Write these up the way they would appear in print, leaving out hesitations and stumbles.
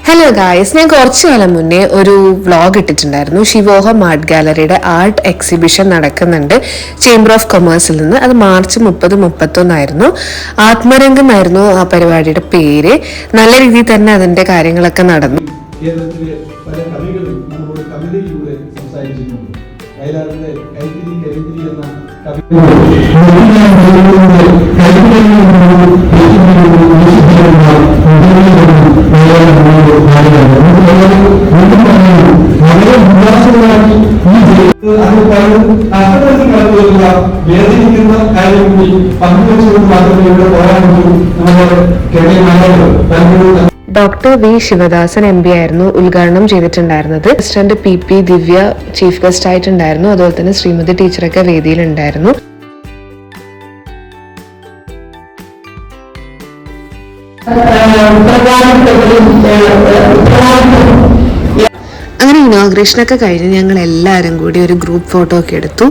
Hello guys, ഞാൻ കുറച്ചു കാലം മുന്നേ ഒരു വ്ളോഗ് ഇട്ടിട്ടുണ്ടായിരുന്നു. ശിവോഹം ആർട്ട് ഗാലറിയുടെ ആർട്ട് എക്സിബിഷൻ നടക്കുന്നുണ്ട് ചേംബർ ഓഫ് കൊമേഴ്സിൽ നിന്ന്. അത് മാർച്ച് 30-31 ആത്മരംഗം ആയിരുന്നു ആ പരിപാടിയുടെ പേര്. നല്ല രീതിയിൽ തന്നെ അതിന്റെ കാര്യങ്ങളൊക്കെ നടന്നു. കേരളത്തിലെ പല കവികളും നമ്മളോട് കവിതയിലൂടെ സംസാരിച്ചിട്ടുണ്ട്. വയലാറിന്റെ കൈത്തിരി കരിത്തിരി എന്ന വേദനിക്കുന്ന കാര്യം കൂടി പങ്കുവെച്ചുകൊണ്ട് മാത്രമേ ഇവിടെ പോരാൻ പറ്റൂ. നമ്മുടെ കേരളീയ ഡോക്ടർ വി ശിവദാസൻ MP ആയിരുന്നു ഉദ്ഘാടനം ചെയ്തിട്ടുണ്ടായിരുന്നത്. പ്രസിഡന്റ് PP ദിവ്യ ചീഫ് ഗസ്റ്റ് ആയിട്ടുണ്ടായിരുന്നു. അതുപോലെ തന്നെ ശ്രീമതി ടീച്ചറൊക്കെ വേദിയിലുണ്ടായിരുന്നു. അങ്ങനെ ഇനോഗ്രേഷനൊക്കെ കഴിഞ്ഞ് ഞങ്ങൾ എല്ലാവരും കൂടി ഒരു ഗ്രൂപ്പ് ഫോട്ടോ ഒക്കെ എടുത്തു.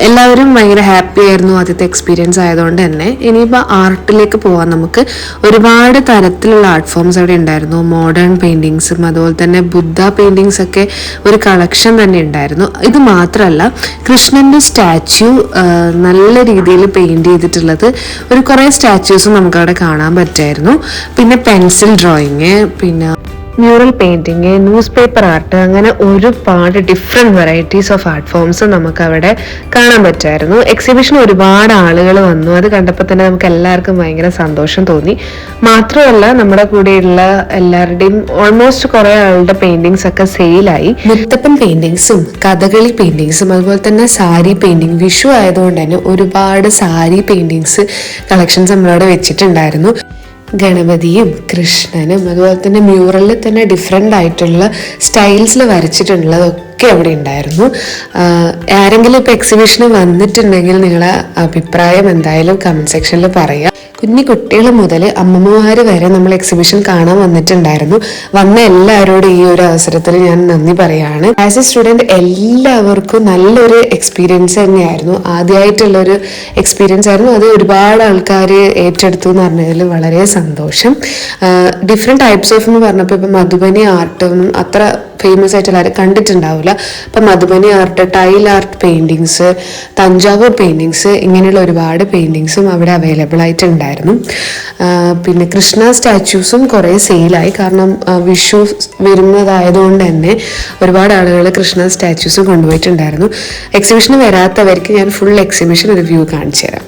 എല്ലാവരും ഭയങ്കര ഹാപ്പി ആയിരുന്നു ആദ്യത്തെ എക്സ്പീരിയൻസ് ആയതുകൊണ്ട് തന്നെ. ഇനിയിപ്പോൾ ആർട്ടിലേക്ക് പോകാൻ നമുക്ക് ഒരുപാട് തരത്തിലുള്ള ആർട്ട് ഫോംസ് അവിടെ ഉണ്ടായിരുന്നു. മോഡേൺ പെയിൻറ്റിങ്സും അതുപോലെ തന്നെ ബുദ്ധ പെയിൻറ്റിങ്സ് ഒക്കെ ഒരു കളക്ഷൻ തന്നെ ഉണ്ടായിരുന്നു. ഇത് മാത്രമല്ല, കൃഷ്ണൻ്റെ സ്റ്റാച്യു നല്ല രീതിയിൽ പെയിൻറ് ചെയ്തിട്ടുള്ളത് ഒരു കുറേ സ്റ്റാച്യൂസും നമുക്കവിടെ കാണാൻ പറ്റുമായിരുന്നു. പിന്നെ പെൻസിൽ ഡ്രോയിങ്, പിന്നെ mural painting, news paper art, അങ്ങനെ ഒരുപാട് different varieties of art forms നമുക്ക് അവിടെ കാണാൻ പറ്റുമായിരുന്നു. എക്സിബിഷന് ഒരുപാട് ആളുകൾ വന്നു. അത് കണ്ടപ്പോൾ തന്നെ നമുക്ക് എല്ലാവർക്കും ഭയങ്കര സന്തോഷം തോന്നി. മാത്രമല്ല, നമ്മുടെ കൂടെയുള്ള എല്ലാവരുടെയും ഓൾമോസ്റ്റ് കുറേ ആളുടെ പെയിന്റിങ്സ് ഒക്കെ സെയിലായി. മുത്തപ്പൻ പെയിന്റിങ്സും കഥകളി പെയിന്റിങ്സും അതുപോലെ തന്നെ സാരി പെയിന്റിങ്, വിഷു ആയതുകൊണ്ട് തന്നെ ഒരുപാട് സാരി പെയിന്റിങ്സ് കളക്ഷൻസ് നമ്മളവിടെ വെച്ചിട്ടുണ്ടായിരുന്നു. ഗണപതിയും കൃഷ്ണനും അതുപോലെ തന്നെ മ്യൂറലിൽ തന്നെ ഡിഫറെൻ്റ് ആയിട്ടുള്ള സ്റ്റൈൽസിൽ വരച്ചിട്ടുള്ളതൊക്കെ അവിടെ ഉണ്ടായിരുന്നു. ആരെങ്കിലും ഇപ്പോൾ എക്സിബിഷന് വന്നിട്ടുണ്ടെങ്കിൽ നിങ്ങളെ അഭിപ്രായം എന്തായാലും കമൻറ്റ് സെക്ഷനിൽ പറയുക. കുഞ്ഞു കുട്ടികൾ മുതൽ അമ്മമ്മമാർ വരെ നമ്മൾ എക്സിബിഷൻ കാണാൻ വന്നിട്ടുണ്ടായിരുന്നു. വന്ന എല്ലാവരോടും ഈ ഒരു അവസരത്തിൽ ഞാൻ നന്ദി പറയാണ്. ആസ് എ സ്റ്റുഡൻറ് എല്ലാവർക്കും നല്ലൊരു എക്സ്പീരിയൻസ് തന്നെയായിരുന്നു. ആദ്യമായിട്ടുള്ളൊരു എക്സ്പീരിയൻസ് ആയിരുന്നു. അത് ഒരുപാട് ആൾക്കാർ ഏറ്റെടുത്തു എന്ന് പറഞ്ഞതിൽ വളരെ സന്തോഷം. ഡിഫറെൻറ്റ് ടൈപ്സ് ഓഫ് എന്ന് പറഞ്ഞപ്പോൾ ഇപ്പം മധുബനി ആർട്ടൊന്നും അത്ര ഫേമസ് ആയിട്ട് എല്ലാവരും കണ്ടിട്ടുണ്ടാവില്ല. അപ്പം Madhubani art, tile art paintings, Thanjavur paintings, ഇങ്ങനെയുള്ള ഒരുപാട് പെയിൻറ്റിങ്സും അവിടെ അവൈലബിൾ ആയിട്ടുണ്ടായിരുന്നു. പിന്നെ കൃഷ്ണ സ്റ്റാച്യൂസും കുറേ സെയിലായി. കാരണം വിഷു വരുന്നതായതുകൊണ്ട് തന്നെ ഒരുപാട് ആളുകൾ കൃഷ്ണ സ്റ്റാച്യൂസ് കൊണ്ടുപോയിട്ടുണ്ടായിരുന്നു. എക്സിബിഷന് വരാത്തവർക്ക് ഞാൻ ഫുൾ എക്സിബിഷൻ ഒരു വ്യൂ കാണിച്ചു തരാം.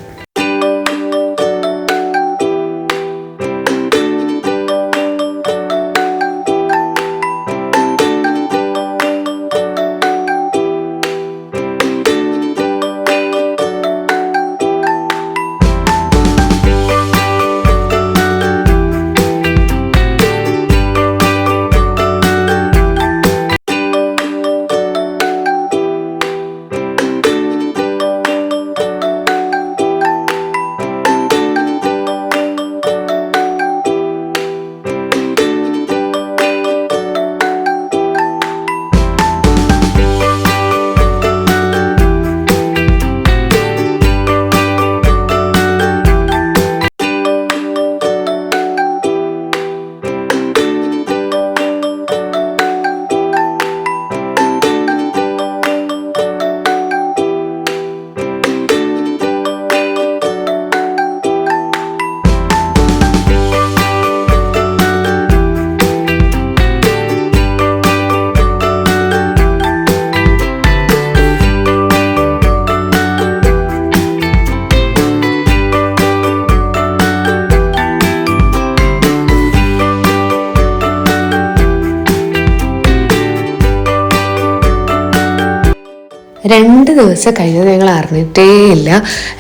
രണ്ട് ദിവസം കഴിഞ്ഞത് ഞങ്ങൾ അറിഞ്ഞിട്ടേ ഇല്ല.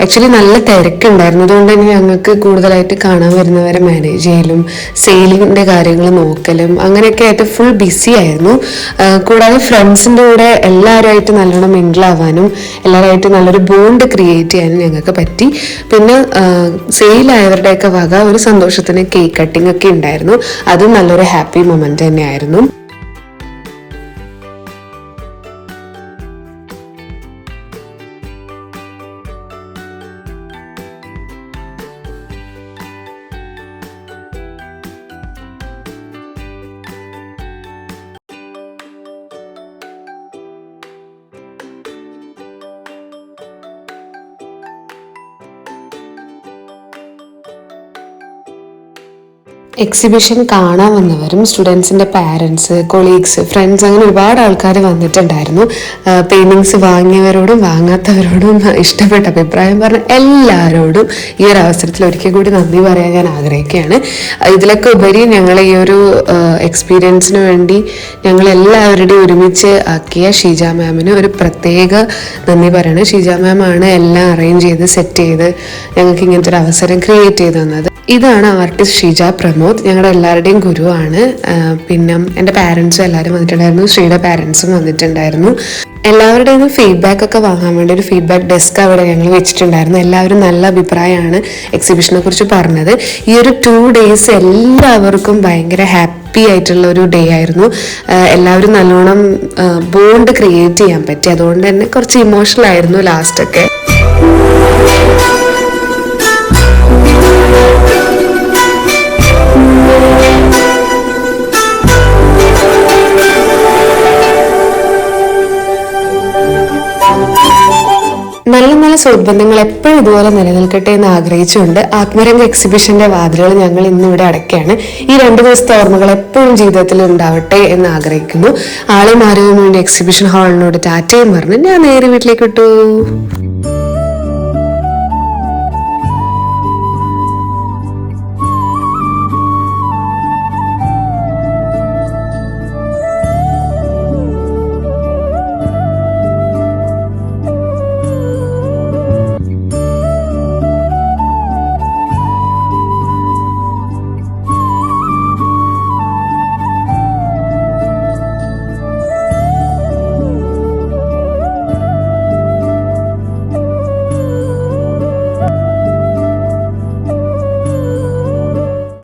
ആക്ച്വലി നല്ല തിരക്കുണ്ടായിരുന്നു. അതുകൊണ്ട് തന്നെ ഞങ്ങൾക്ക് കൂടുതലായിട്ട് കാണാൻ വരുന്നവരെ മാനേജ് ചെയ്യലും സെയിലിങ്ങിൻ്റെ കാര്യങ്ങൾ നോക്കലും അങ്ങനെയൊക്കെ ആയിട്ട് ഫുൾ ബിസി ആയിരുന്നു. കൂടാതെ ഫ്രണ്ട്സിൻ്റെ കൂടെ എല്ലാവരുമായിട്ട് നല്ലോണം മിങ്കിളാവാനും എല്ലാവരുമായിട്ട് നല്ലൊരു ബോണ്ട് ക്രിയേറ്റ് ചെയ്യാനും ഞങ്ങൾക്ക് പറ്റി. പിന്നെ സെയിലായവരുടെയൊക്കെ വക ഒരു സന്തോഷത്തിന് കേക്ക് കട്ടിംഗ് ഒക്കെ ഉണ്ടായിരുന്നു. അതും നല്ലൊരു ഹാപ്പി മൊമെൻ്റ് തന്നെയായിരുന്നു. എക്സിബിഷൻ കാണാൻ വന്നവരും സ്റ്റുഡൻസിൻ്റെ പാരൻസ്, കൊളീഗ്സ്, ഫ്രണ്ട്സ് അങ്ങനെ ഒരുപാട് ആൾക്കാർ വന്നിട്ടുണ്ടായിരുന്നു. പെയിൻറ്റിങ്സ് വാങ്ങിയവരോടും വാങ്ങാത്തവരോടും ഇഷ്ടപ്പെട്ട അഭിപ്രായം പറഞ്ഞ എല്ലാവരോടും ഈ ഒരു അവസരത്തിൽ ഒരിക്കൽ കൂടി നന്ദി പറയാൻ ഞാൻ ആഗ്രഹിക്കുകയാണ്. ഇതിലൊക്കെ ഉപരി ഞങ്ങൾ ഈ ഒരു എക്സ്പീരിയൻസിന് വേണ്ടി ഞങ്ങൾ എല്ലാവരുടെയും ഒരുമിച്ച് ആക്കിയ ഷീജ മാമിന് ഒരു പ്രത്യേക നന്ദി പറയണം. ഷീജ മാം ആണ് എല്ലാം അറേഞ്ച് ചെയ്ത് സെറ്റ് ചെയ്ത് ഞങ്ങൾക്ക് ഇങ്ങനത്തെ ഒരു അവസരം ക്രിയേറ്റ് ചെയ്ത് തന്നത്. ഇതാണ് ആർട്ടിസ്റ്റ് ഷീജ പ്രമോദ്, ഞങ്ങളുടെ എല്ലാവരുടെയും ഗുരുവാണ്. പിന്നെ എൻ്റെ പാരൻസും എല്ലാവരും വന്നിട്ടുണ്ടായിരുന്നു, ശ്രീയുടെ പാരൻസും വന്നിട്ടുണ്ടായിരുന്നു. എല്ലാവരുടെയും ഫീഡ്ബാക്ക് ഒക്കെ വാങ്ങാൻ വേണ്ടി ഒരു ഫീഡ്ബാക്ക് ഡെസ്ക് അവിടെ ഞങ്ങൾ വെച്ചിട്ടുണ്ടായിരുന്നു. എല്ലാവരും നല്ല അഭിപ്രായമാണ് എക്സിബിഷനെ കുറിച്ച് പറഞ്ഞത്. ഈ ഒരു 2 days എല്ലാവർക്കും ഭയങ്കര ഹാപ്പി ആയിട്ടുള്ള ഒരു ഡേ ആയിരുന്നു. എല്ലാവരും നല്ലോണം ബോണ്ട് ക്രിയേറ്റ് ചെയ്യാൻ പറ്റി. അതുകൊണ്ട് തന്നെ കുറച്ച് ഇമോഷണൽ ആയിരുന്നു ലാസ്റ്റൊക്കെ. നല്ല നല്ല സുഹൃബന്ധങ്ങൾ എപ്പോഴും ഇതുപോലെ നിലനിൽക്കട്ടെ എന്ന് ആഗ്രഹിച്ചുകൊണ്ട് ആത്മരംഗ എക്സിബിഷന്റെ വാതിലുകൾ ഞങ്ങൾ ഇന്നിവിടെ അടയ്ക്കുകയാണ്. ഈ 2 ദിവസത്തെ ഓർമ്മകൾ എപ്പോഴും ജീവിതത്തിൽ ഉണ്ടാവട്ടെ എന്ന് ആഗ്രഹിക്കുന്നു. ആളും ആരോഗ്യം വേണ്ടി എക്സിബിഷൻ ഹാളിനോട് ടാറ്റയും പറഞ്ഞ് ഞാൻ നേരെ വീട്ടിലേക്ക് വിട്ടു.